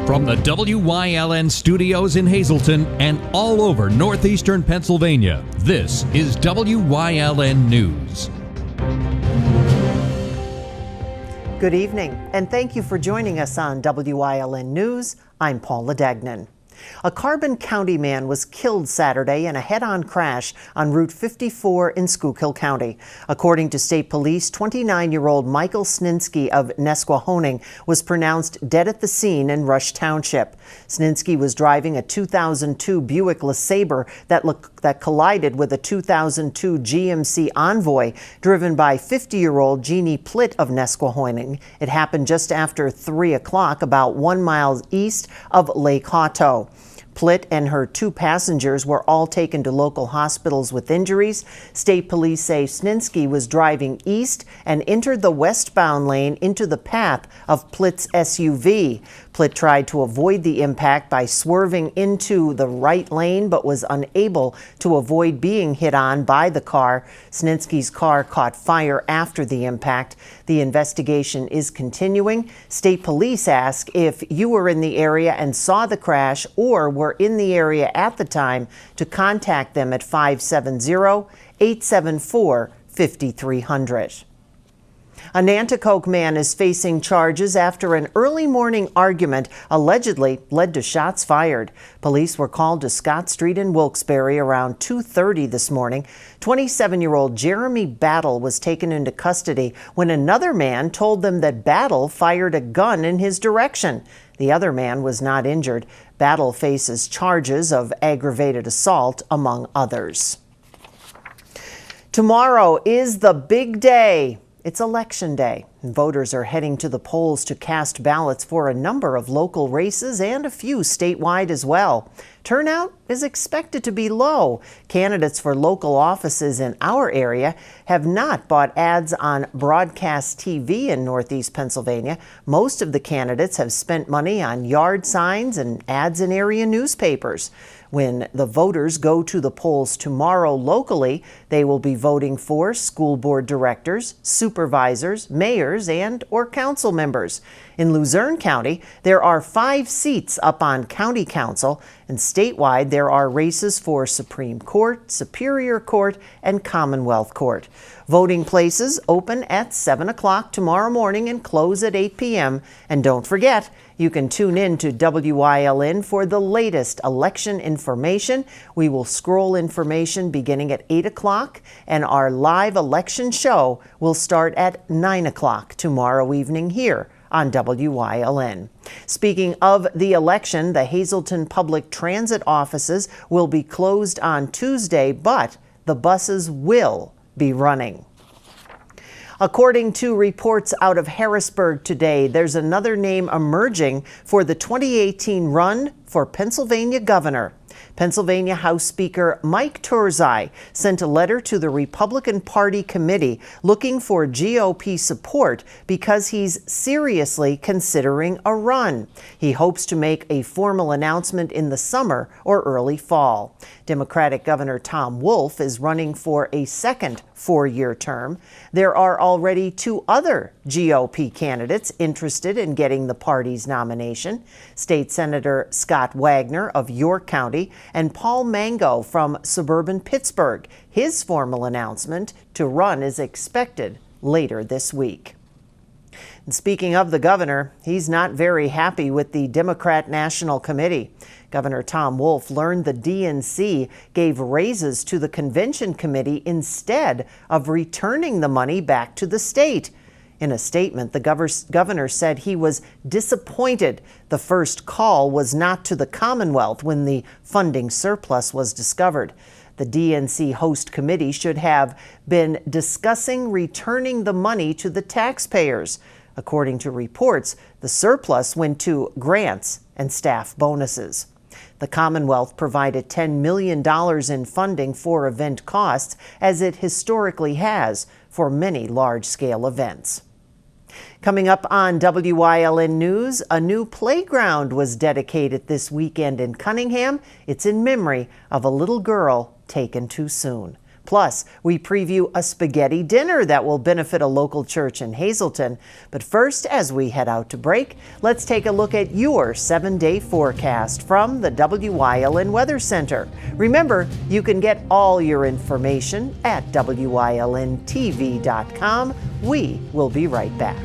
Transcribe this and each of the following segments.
From the WYLN studios in Hazleton and all over northeastern Pennsylvania, this is WYLN News. Good evening, and thank you for joining us on WYLN News. I'm Paula Dagnan. A Carbon County man was killed Saturday in a head-on crash on Route 54 in Schuylkill County. According to state police, 29-year-old Michael Sninsky of Nesquehoning was pronounced dead at the scene in Rush Township. Sninsky was driving a 2002 Buick LeSabre that collided with a 2002 GMC Envoy driven by 50-year-old Jeannie Plitt of Nesquehoning. It happened just after 3 o'clock, about 1 mile east of Lake Hawto. Plitt and her 2 passengers were all taken to local hospitals with injuries. State police say Sninsky was driving east and entered the westbound lane into the path of Plitt's SUV. Plitt tried to avoid the impact by swerving into the right lane, but was unable to avoid being hit on by the car. Sninsky's car caught fire after the impact. The investigation is continuing. State police ask if you were in the area and saw the crash or were in the area at the time to contact them at 570-874-5300. A Nanticoke man is facing charges after an early morning argument allegedly led to shots fired. Police were called to Scott Street in Wilkes-Barre around 2:30 this morning. 27-year-old Jeremy Battle was taken into custody when another man told them that Battle fired a gun in his direction. The other man was not injured. Battle faces charges of aggravated assault, among others. Tomorrow is the big day. It's Election Day. Voters are heading to the polls to cast ballots for a number of local races and a few statewide as well. Turnout is expected to be low. Candidates for local offices in our area have not bought ads on broadcast TV in Northeast Pennsylvania. Most of the candidates have spent money on yard signs and ads in area newspapers. When the voters go to the polls tomorrow locally, they will be voting for school board directors, supervisors, mayors, and/or council members. In Luzerne County, there are 5 seats up on county council, and statewide there are races for Supreme Court, Superior Court, and Commonwealth Court. Voting places open at 7 o'clock tomorrow morning and close at 8 p.m. And don't forget, you can tune in to WYLN for the latest election information. We will scroll information beginning at 8 o'clock, and our live election show will start at 9 o'clock tomorrow evening here on WYLN. Speaking of the election, the Hazleton Public Transit offices will be closed on Tuesday, but the buses will be running. According to reports out of Harrisburg today, there's another name emerging for the 2018 run for Pennsylvania governor. Pennsylvania House Speaker Mike Turzai sent a letter to the Republican Party committee looking for GOP support because he's seriously considering a run. He hopes to make a formal announcement in the summer or early fall. Democratic Governor Tom Wolf is running for a second 4-year term. There are already 2 other GOP candidates interested in getting the party's nomination: State Senator Scott Wagner of York County and Paul Mango from suburban Pittsburgh. His formal announcement to run is expected later this week. And speaking of the governor, he's not very happy with the Democrat National Committee. Governor Tom Wolf learned the DNC gave raises to the convention committee instead of returning the money back to the state. In a statement, the governor said he was disappointed the first call was not to the Commonwealth when the funding surplus was discovered. The DNC host committee should have been discussing returning the money to the taxpayers. According to reports, the surplus went to grants and staff bonuses. The Commonwealth provided $10 million in funding for event costs, as it historically has for many large-scale events. Coming up on WYLN News, a new playground was dedicated this weekend in Cunningham. It's in memory of a little girl taken too soon. Plus, we preview a spaghetti dinner that will benefit a local church in Hazleton. But first, as we head out to break, let's take a look at your 7-day forecast from the Wyln Weather Center. Remember, you can get all your information at WYLNTV.com. We will be right back.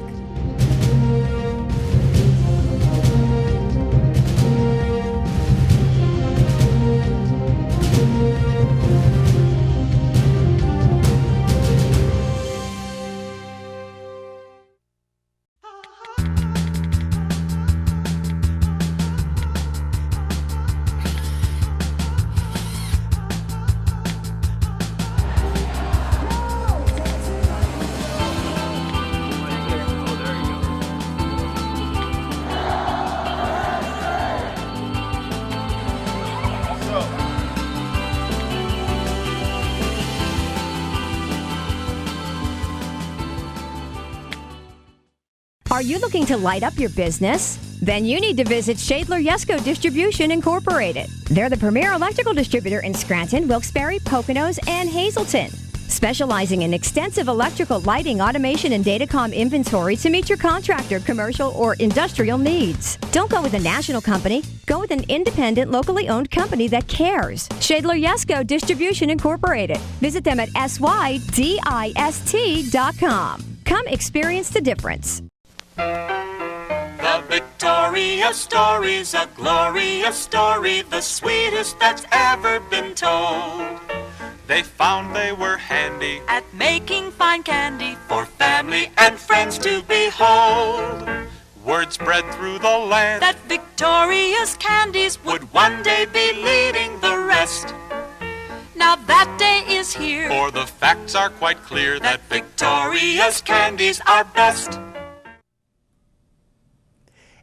Are you looking to light up your business? Then you need to visit Shadler Yesco Distribution Incorporated. They're the premier electrical distributor in Scranton, Wilkes-Barre, Poconos, and Hazleton, specializing in extensive electrical lighting, automation, and datacom inventory to meet your contractor, commercial, or industrial needs. Don't go with a national company. Go with an independent, locally owned company that cares. Shadler Yesco Distribution Incorporated. Visit them at SYDIST.com. Come experience the difference. The Victoria story's a glorious story, the sweetest that's ever been told. They found they were handy at making fine candy for family and friends to behold. Word spread through the land that Victoria's candies would one day be leading the rest. Now that day is here, for the facts are quite clear that Victoria's candies are best.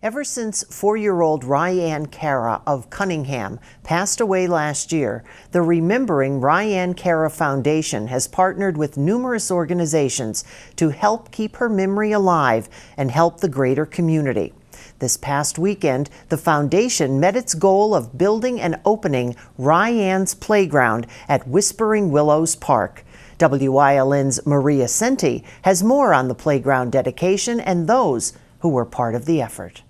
Ever since 4-year-old Ryan Cara of Cunningham passed away last year, the Remembering Ryan Cara Foundation has partnered with numerous organizations to help keep her memory alive and help the greater community. This past weekend, the foundation met its goal of building and opening Ryan's Playground at Whispering Willows Park. WYLN's Maria Senti has more on the playground dedication and those who were part of the effort.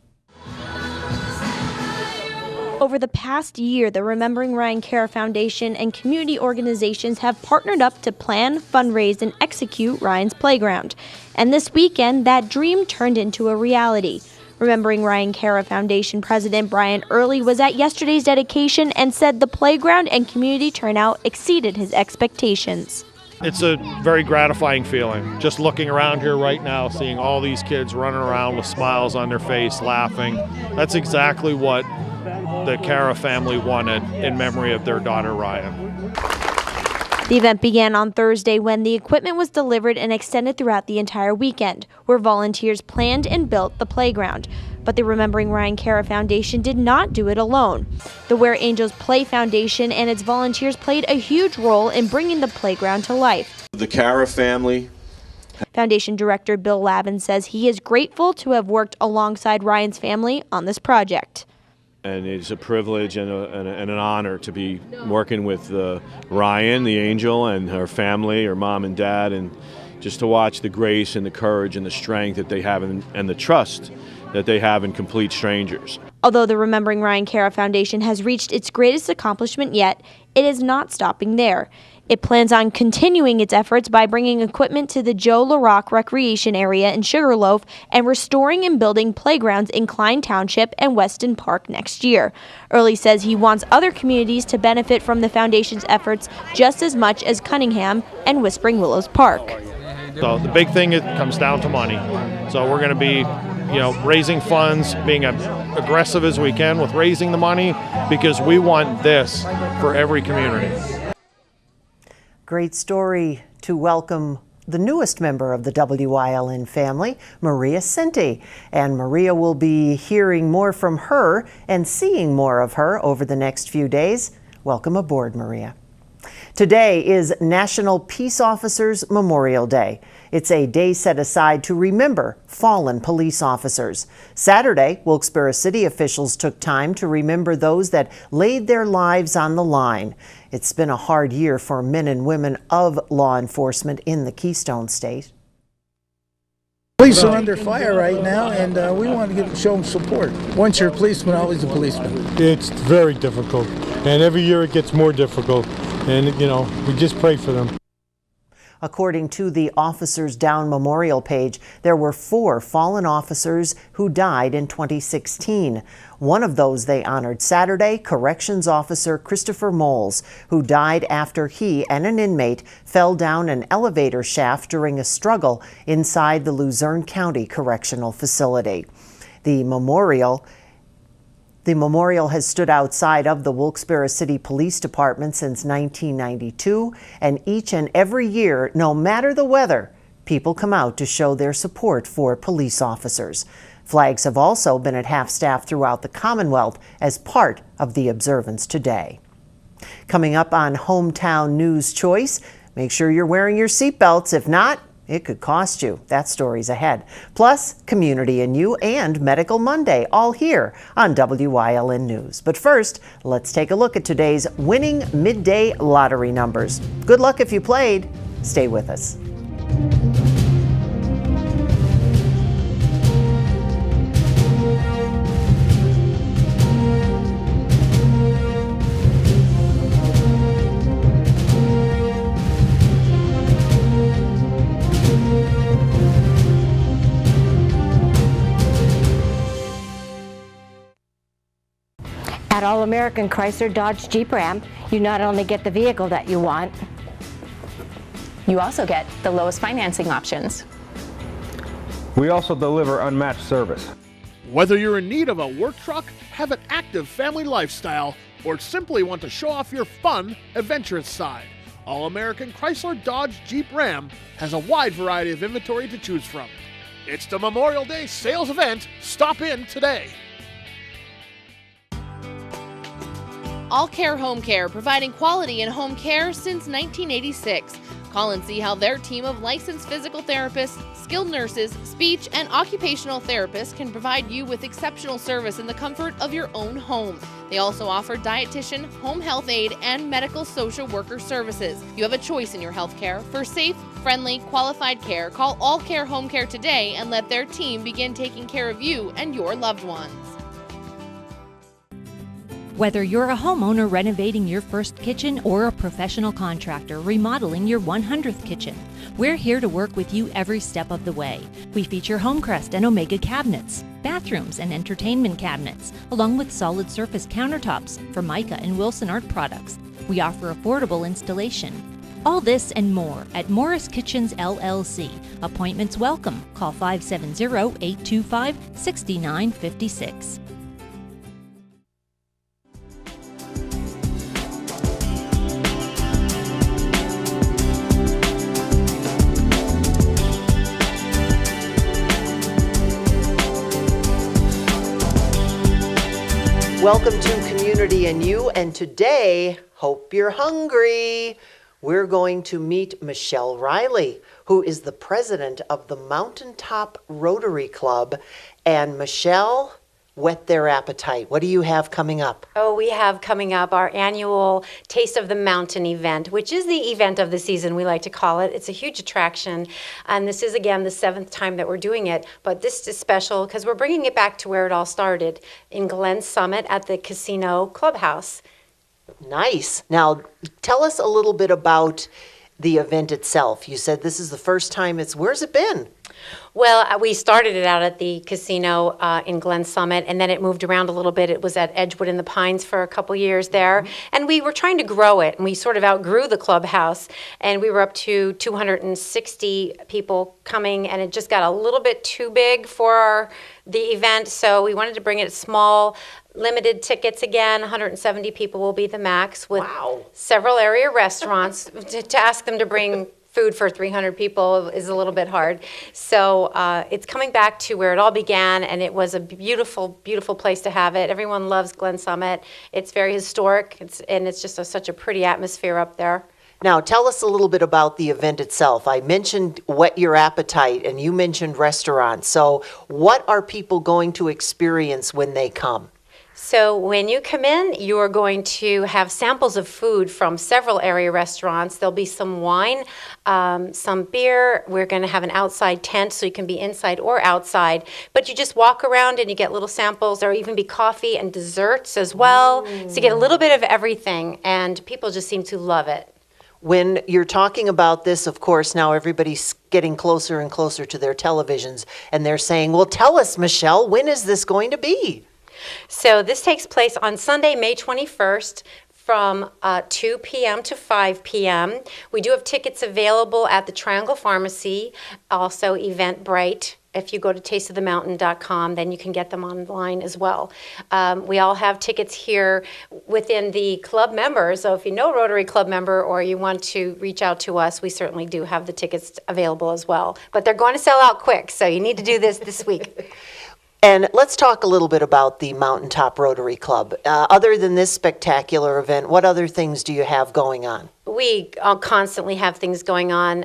Over the past year, the Remembering Ryan Cara Foundation and community organizations have partnered up to plan, fundraise, and execute Ryan's Playground. And this weekend, that dream turned into a reality. Remembering Ryan Cara Foundation President Brian Early was at yesterday's dedication and said the playground and community turnout exceeded his expectations. It's a very gratifying feeling, just looking around here right now, seeing all these kids running around with smiles on their face, laughing. That's exactly what the Cara family wanted in memory of their daughter Ryan. The event began on Thursday when the equipment was delivered and extended throughout the entire weekend, where volunteers planned and built the playground. But the Remembering Ryan Cara Foundation did not do it alone. The Where Angels Play Foundation and its volunteers played a huge role in bringing the playground to life. The Cara family. Foundation Director Bill Lavin says he is grateful to have worked alongside Ryan's family on this project. And it's a privilege and an honor to be working with Ryan, the angel, and her family, her mom and dad, and just to watch the grace and the courage and the strength that they have and the trust that they have in complete strangers. Although the Remembering Ryan Cara Foundation has reached its greatest accomplishment yet, it is not stopping there. It plans on continuing its efforts by bringing equipment to the Joe LaRock Recreation Area in Sugarloaf and restoring and building playgrounds in Klein Township and Weston Park next year. Early says he wants other communities to benefit from the foundation's efforts just as much as Cunningham and Whispering Willows Park. So the big thing, it comes down to money. So we're going to be raising funds, being aggressive as we can with raising the money, because we want this for every community. Great story to welcome the newest member of the WYLN family, Maria Senti. And Maria will be hearing more from her and seeing more of her over the next few days. Welcome aboard, Maria. Today is National Peace Officers Memorial Day. It's a day set aside to remember fallen police officers. Saturday, Wilkes-Barre City officials took time to remember those that laid their lives on the line. It's been a hard year for men and women of law enforcement in the Keystone State. Police are under fire right now, and we want to show them support. Once you're a policeman, always a policeman. It's very difficult, and every year it gets more difficult, and we just pray for them. According to the Officers Down Memorial page, there were 4 fallen officers who died in 2016. One of those they honored Saturday, Corrections Officer Christopher Moles, who died after he and an inmate fell down an elevator shaft during a struggle inside the Luzerne County Correctional Facility. The memorial has stood outside of the Wilkes-Barre City Police Department since 1992, and each and every year, no matter the weather, people come out to show their support for police officers. Flags have also been at half-staff throughout the Commonwealth as part of the observance today. Coming up on Hometown News Choice, make sure you're wearing your seatbelts. If not, it could cost you. That story's ahead. Plus, Community and You and Medical Monday, all here on WYLN News. But first, let's take a look at today's winning midday lottery numbers. Good luck if you played. Stay with us. At All American Chrysler Dodge Jeep Ram, you not only get the vehicle that you want, you also get the lowest financing options. We also deliver unmatched service. Whether you're in need of a work truck, have an active family lifestyle, or simply want to show off your fun, adventurous side, All American Chrysler Dodge Jeep Ram has a wide variety of inventory to choose from. It's the Memorial Day sales event. Stop in today. All Care Home Care, providing quality in home care since 1986. Call and see how their team of licensed physical therapists, skilled nurses, speech, and occupational therapists can provide you with exceptional service in the comfort of your own home. They also offer dietitian, home health aide, and medical social worker services. You have a choice in your health care. For safe, friendly, qualified care, call All Care Home Care today and let their team begin taking care of you and your loved ones. Whether you're a homeowner renovating your first kitchen or a professional contractor remodeling your 100th kitchen, we're here to work with you every step of the way. We feature Homecrest and Omega cabinets, bathrooms and entertainment cabinets, along with solid surface countertops for Mica and Wilson Art products. We offer affordable installation. All this and more at Morris Kitchens LLC. Appointments welcome. Call 570-825-6956. Welcome to Community and You, and today, hope you're hungry. We're going to meet Michelle Riley, who is the president of the Mountaintop Rotary Club. And Michelle, whet their appetite. What do you have coming up? Oh, we have coming up our annual Taste of the Mountain event, which is the event of the season, we like to call it. It's a huge attraction, and this is, again, the 7th time that we're doing it, but this is special because we're bringing it back to where it all started, in Glen Summit at the Casino Clubhouse. Nice. Now, tell us a little bit about the event itself. You said this is the first time where's it been? Well, we started it out at the casino in Glen Summit, and then it moved around a little bit. It was at Edgewood in the Pines for a couple years there, and we were trying to grow it, and we sort of outgrew the clubhouse, and we were up to 260 people coming, and it just got a little bit too big for the event, so we wanted to bring it small, limited tickets again. 170 people will be the max, with several area restaurants. To ask them to bring food for 300 people is a little bit hard. So it's coming back to where it all began, and it was a beautiful, beautiful place to have it. Everyone loves Glen Summit. It's very historic, and it's just such a pretty atmosphere up there. Now, tell us a little bit about the event itself. I mentioned Whet Your Appetite, and you mentioned restaurants. So what are people going to experience when they come? So when you come in, you are going to have samples of food from several area restaurants. There'll be some wine, some beer. We're going to have an outside tent so you can be inside or outside. But you just walk around and you get little samples. There'll even be coffee and desserts as well. So you get a little bit of everything, and people just seem to love it. When you're talking about this, of course, now everybody's getting closer and closer to their televisions, and they're saying, well, tell us, Michelle, when is this going to be? So this takes place on Sunday, May 21st from 2 p.m. to 5 p.m. We do have tickets available at the Triangle Pharmacy, also Eventbrite. If you go to tasteofthemountain.com, then you can get them online as well. We all have tickets here within the club members. So if you know a Rotary Club member or you want to reach out to us, we certainly do have the tickets available as well. But they're going to sell out quick, so you need to do this week. And let's talk a little bit about the Mountaintop Rotary Club. Other than this spectacular event, what other things do you have going on? We constantly have things going on.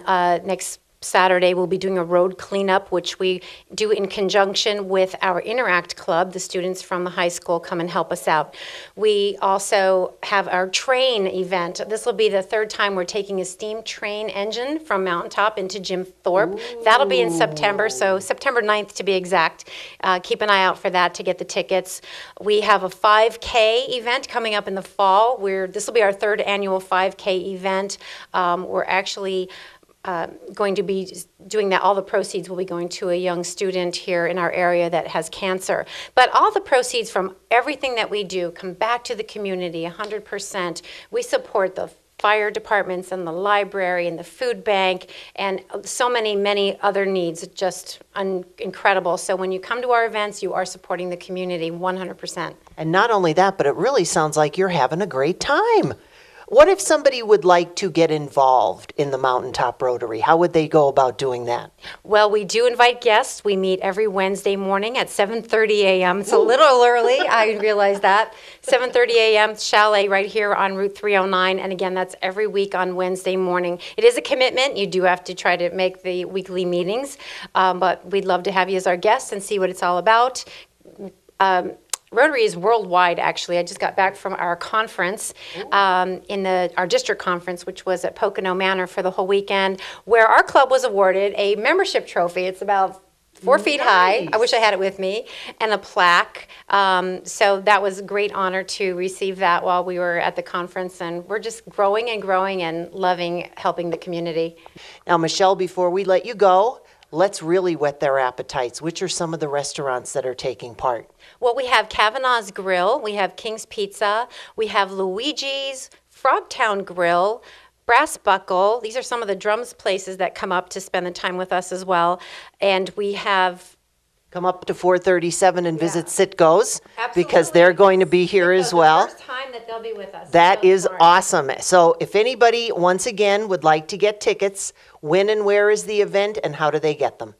Next Saturday, we'll be doing a road cleanup, which we do in conjunction with our Interact Club. The students from the high school come and help us out. We also have our train event. This will be the third time we're taking a steam train engine from Mountaintop into Jim Thorpe. Ooh. That'll be in September, so September 9th to be exact. Keep an eye out for that to get the tickets. We have a 5K event coming up in the fall. This will be our third annual 5K event. We're actually going to be doing that. All the proceeds will be going to a young student here in our area that has cancer. But all the proceeds from everything that we do come back to the community 100%. We support the fire departments and the library and the food bank and so many other needs. Just incredible. So when you come to our events, you are supporting the community 100%. And not only that, but it really sounds like you're having a great time. What if somebody would like to get involved in the Mountaintop Rotary? How would they go about doing that? Well, we do invite guests. We meet every Wednesday morning at 7:30 a.m. It's a little early, I realize that. 7:30 a.m. Chalet right here on Route 309. And again, that's every week on Wednesday morning. It is a commitment. You do have to try to make the weekly meetings. But we'd love to have you as our guests and see what it's all about. Rotary is worldwide, actually. I just got back from our conference, our district conference, which was at Pocono Manor for the whole weekend, where our club was awarded a membership trophy. It's about 4 feet high. I wish I had it with me, and a plaque. So that was a great honor to receive that while we were at the conference, and we're just growing and loving helping the community. Now, Michelle, before we let you go, let's really whet their appetites. Which are some of the restaurants that are taking part? Well, we have Kavanaugh's Grill, we have King's Pizza, we have Luigi's, Frogtown Grill, Brass Buckle. These are some of the drums places that come up to spend the time with us as well. And we have... Come up to 437 and visit Sitco's, because they're going to be here as well. The first time that they'll be with us. That is awesome. So if anybody, once again, would like to get tickets, when and where is the event and how do they get them?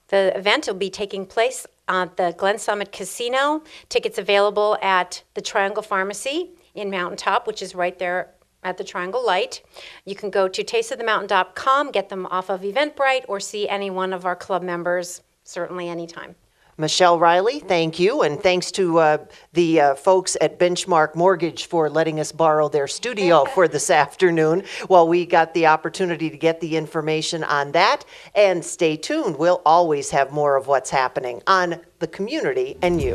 The event will be taking place at the Glen Summit Casino. Tickets available at the Triangle Pharmacy in Mountaintop, which is right there at the Triangle Light. You can go to tasteofthemountain.com, get them off of Eventbrite, or see any one of our club members, certainly anytime. Michelle Riley, thank you, and thanks to the folks at Benchmark Mortgage for letting us borrow their studio for this afternoon while we got the opportunity to get the information on that. And stay tuned, we'll always have more of what's happening on the community and you.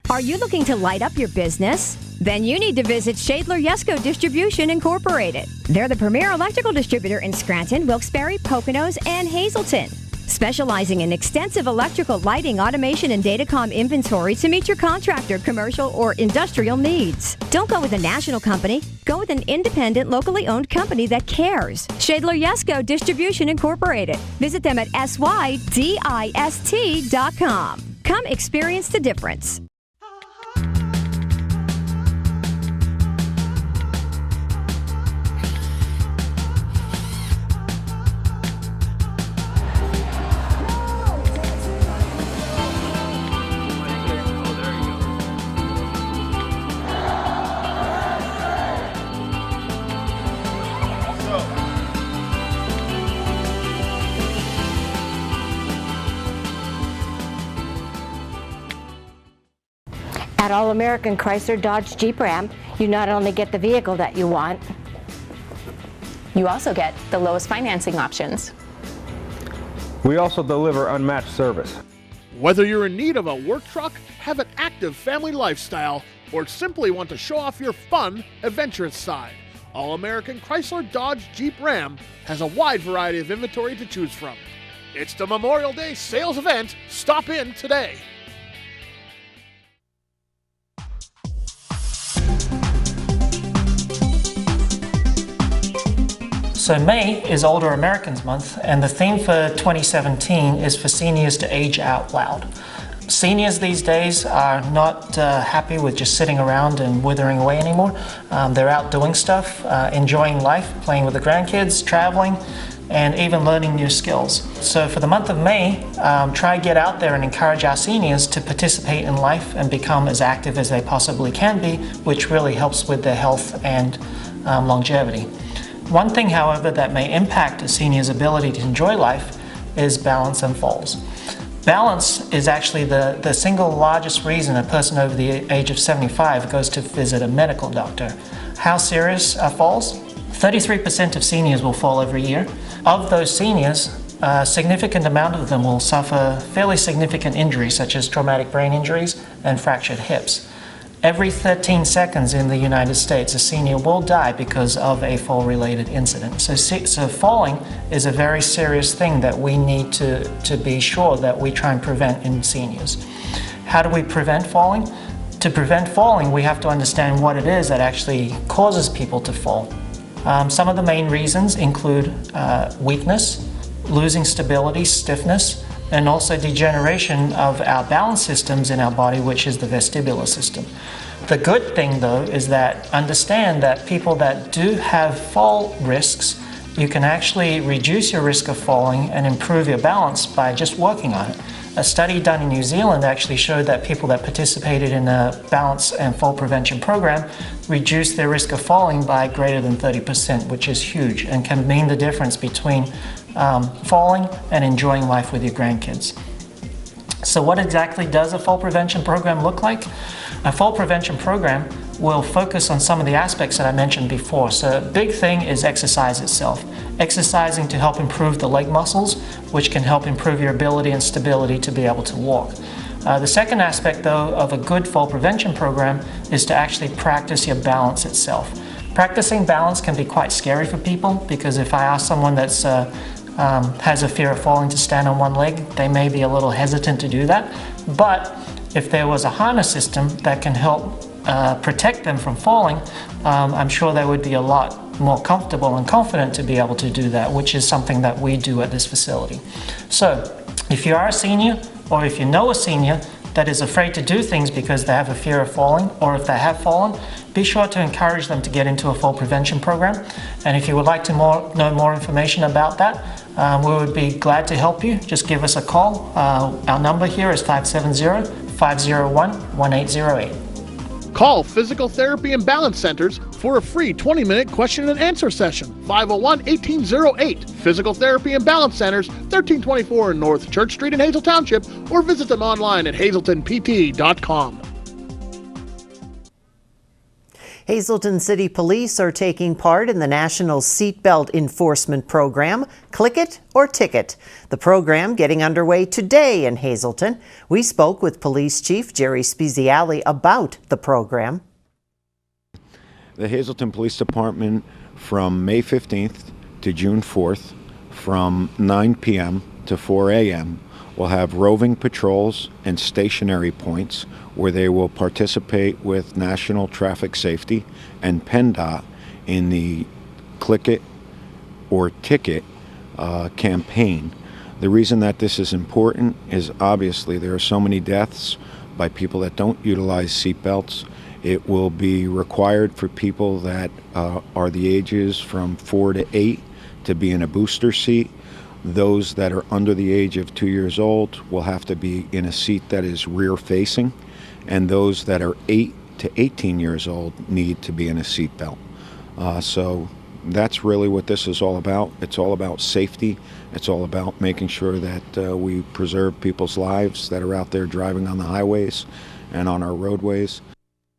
Are you looking to light up your business? Then you need to visit Shadler Yesco Distribution Incorporated. They're the premier electrical distributor in Scranton, Wilkes-Barre, Poconos, and Hazleton. Specializing in extensive electrical lighting, automation, and datacom inventory to meet your contractor, commercial, or industrial needs. Don't go with a national company. Go with an independent, locally owned company that cares. Shadler Yesco Distribution Incorporated. Visit them at SYDIST.com. Come experience the difference. At All American Chrysler Dodge Jeep Ram, you not only get the vehicle that you want, You also get the lowest financing options. We also deliver unmatched service. Whether you're in need of a work truck, have an active family lifestyle, or simply want to show off your fun, adventurous side, All American Chrysler Dodge Jeep Ram has a wide variety of inventory to choose from. It's the Memorial Day sales event. Stop in today. So May is Older Americans Month, and the theme for 2017 is for seniors to age out loud. Seniors these days are not happy with just sitting around and withering away anymore. They're out doing stuff, enjoying life, playing with the grandkids, traveling, and even learning new skills. So for the month of May, try get out there and encourage our seniors to participate in life and become as active as they possibly can be, which really helps with their health and longevity. One thing, however, that may impact a senior's ability to enjoy life is balance and falls. Balance is actually the single largest reason a person over the age of 75 goes to visit a medical doctor. How serious are falls? 33% of seniors will fall every year. Of those seniors, a significant amount of them will suffer fairly significant injuries such as traumatic brain injuries and fractured hips. Every 13 seconds in the United States, a senior will die because of a fall-related incident. So falling is a very serious thing that we need to be sure that we try and prevent in seniors. How do we prevent falling? To prevent falling, we have to understand what it is that actually causes people to fall. Some of the main reasons include weakness, losing stability, stiffness, and also degeneration of our balance systems in our body, which is the vestibular system. The good thing, though, is that understand that people that do have fall risks, you can actually reduce your risk of falling and improve your balance by just working on it. A study done in New Zealand actually showed that people that participated in a balance and fall prevention program reduced their risk of falling by greater than 30%, which is huge and can mean the difference between falling and enjoying life with your grandkids. So what exactly does a fall prevention program look like? A fall prevention program will focus on some of the aspects that I mentioned before. So a big thing is exercise itself. Exercising to help improve the leg muscles, which can help improve your ability and stability to be able to walk. The second aspect, though, of a good fall prevention program is to actually practice your balance itself. Practicing balance can be quite scary for people because if I ask someone that's has a fear of falling to stand on one leg, they may be a little hesitant to do that. But if there was a harness system that can help protect them from falling, I'm sure they would be a lot more comfortable and confident to be able to do that, which is something that we do at this facility. So if you are a senior, or if you know a senior that is afraid to do things because they have a fear of falling, or if they have fallen, be sure to encourage them to get into a fall prevention program. And if you would like to know more information about that, we would be glad to help you. Just give us a call. Our number here is 570-501-1808. Call Physical Therapy and Balance Centers for a free 20-minute question and answer session. 501-1808. Physical Therapy and Balance Centers, 1324 North Church Street in Hazel Township, or visit them online at hazeltonpt.com. Hazelton City Police are taking part in the National Seatbelt Enforcement Program, Click It or Ticket. The program getting underway today in Hazelton. We spoke with Police Chief Jerry Speziale about the program. The Hazelton Police Department from May 15th to June 4th from 9 p.m. to 4 a.m. will have roving patrols and stationary points where they will participate with National Traffic Safety and PennDOT in the Click It or Ticket campaign. The reason that this is important is obviously there are so many deaths by people that don't utilize seatbelts. It will be required for people that are the ages from 4 to 8 to be in a booster seat. Those that are under the age of 2 years old will have to be in a seat that is rear facing, and those that are 8 to 18 years old need to be in a seatbelt. So that's really what this is all about. It's all about safety. It's all about making sure that we preserve people's lives that are out there driving on the highways. and on our roadways.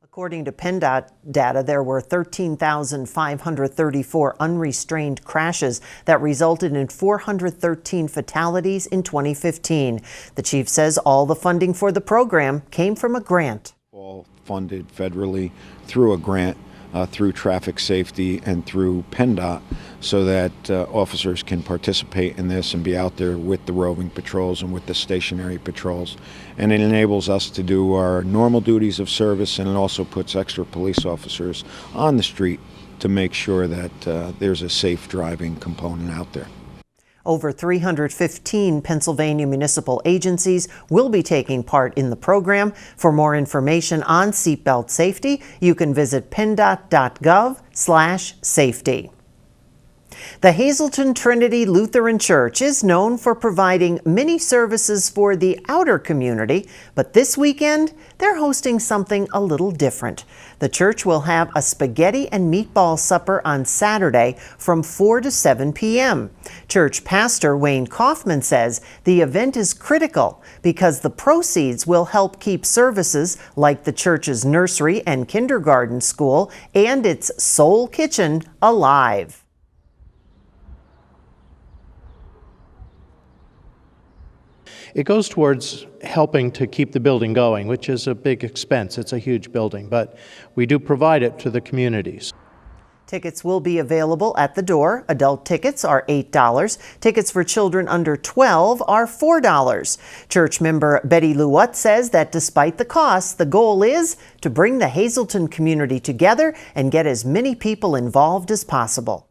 According to PennDOT data, there were 13,534 unrestrained crashes that resulted in 413 fatalities in 2015. The chief says all the funding for the program came from a grant. All funded federally through a grant, through traffic safety and through PennDOT, so that officers can participate in this and be out there with the roving patrols and with the stationary patrols. And it enables us to do our normal duties of service, and it also puts extra police officers on the street to make sure that there's a safe driving component out there. Over 315 Pennsylvania municipal agencies will be taking part in the program. For more information on seatbelt safety, you can visit penndot.gov/safety. The Hazleton Trinity Lutheran Church is known for providing many services for the outer community, but this weekend they're hosting something a little different. The church will have a spaghetti and meatball supper on Saturday from 4 to 7 p.m. Church pastor Wayne Kaufman says the event is critical because the proceeds will help keep services like the church's nursery and kindergarten school and its Soul Kitchen alive. It goes towards helping to keep the building going, which is a big expense. It's a huge building, but we do provide it to the communities. Tickets will be available at the door. Adult tickets are $8. Tickets for children under 12 are $4. Church member Betty Luwat says that despite the costs, the goal is to bring the Hazleton community together and get as many people involved as possible.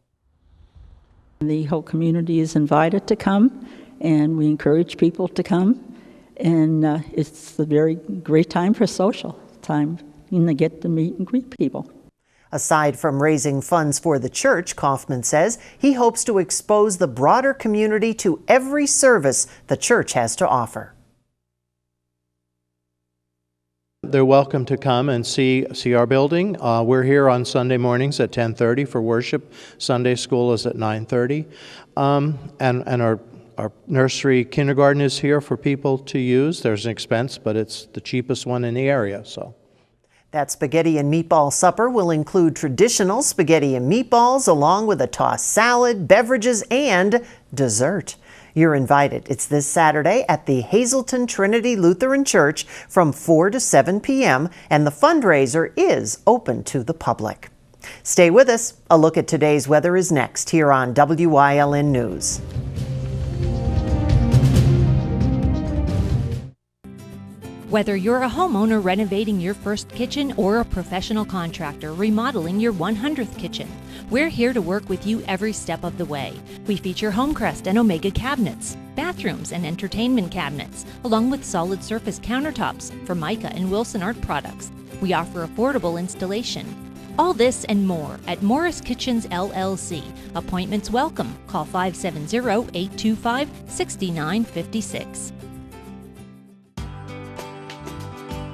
The whole community is invited to come, and we encourage people to come, and it's a very great time for social time, and they get to meet and greet people. Aside from raising funds for the church, Kaufman says he hopes to expose the broader community to every service the church has to offer. They're welcome to come and see our building. We're here on Sunday mornings at 10:30 for worship. Sunday school is at 9:30, and our nursery kindergarten is here for people to use. There's an expense, but it's the cheapest one in the area. So that spaghetti and meatball supper will include traditional spaghetti and meatballs along with a tossed salad, beverages, and dessert. You're invited. It's this Saturday at the Hazleton Trinity Lutheran Church from 4 to 7 p.m. and the fundraiser is open to the public. Stay with us. A look at today's weather is next here on WYLN News. Whether you're a homeowner renovating your first kitchen or a professional contractor remodeling your 100th kitchen, we're here to work with you every step of the way. We feature Homecrest and Omega cabinets, bathrooms and entertainment cabinets, along with solid surface countertops for Mica and Wilson Art products. We offer affordable installation. All this and more at Morris Kitchens LLC. Appointments welcome. Call 570-825-6956.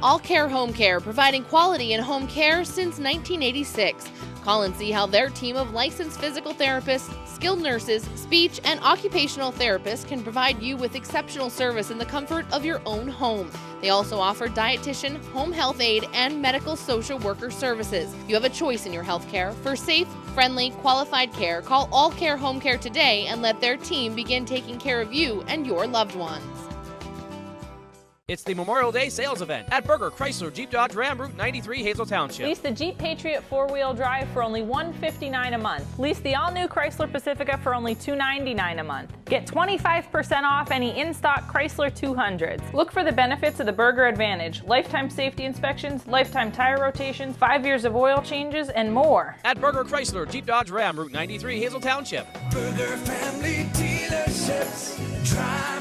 All Care Home Care, providing quality in home care since 1986. Call and see how their team of licensed physical therapists, skilled nurses, speech, and occupational therapists can provide you with exceptional service in the comfort of your own home. They also offer dietitian, home health aide, and medical social worker services. You have a choice in your health care. For safe, friendly, qualified care, call All Care Home Care today and let their team begin taking care of you and your loved ones. It's the Memorial Day sales event at Berger Chrysler Jeep Dodge Ram Route 93 Hazel Township. Lease the Jeep Patriot 4-wheel drive for only $159 a month. Lease the all-new Chrysler Pacifica for only $299 a month. Get 25% off any in-stock Chrysler 200s. Look for the benefits of the Berger Advantage: lifetime safety inspections, lifetime tire rotations, 5 years of oil changes, and more. At Berger Chrysler Jeep Dodge Ram Route 93 Hazel Township. Berger Family Dealerships. Drive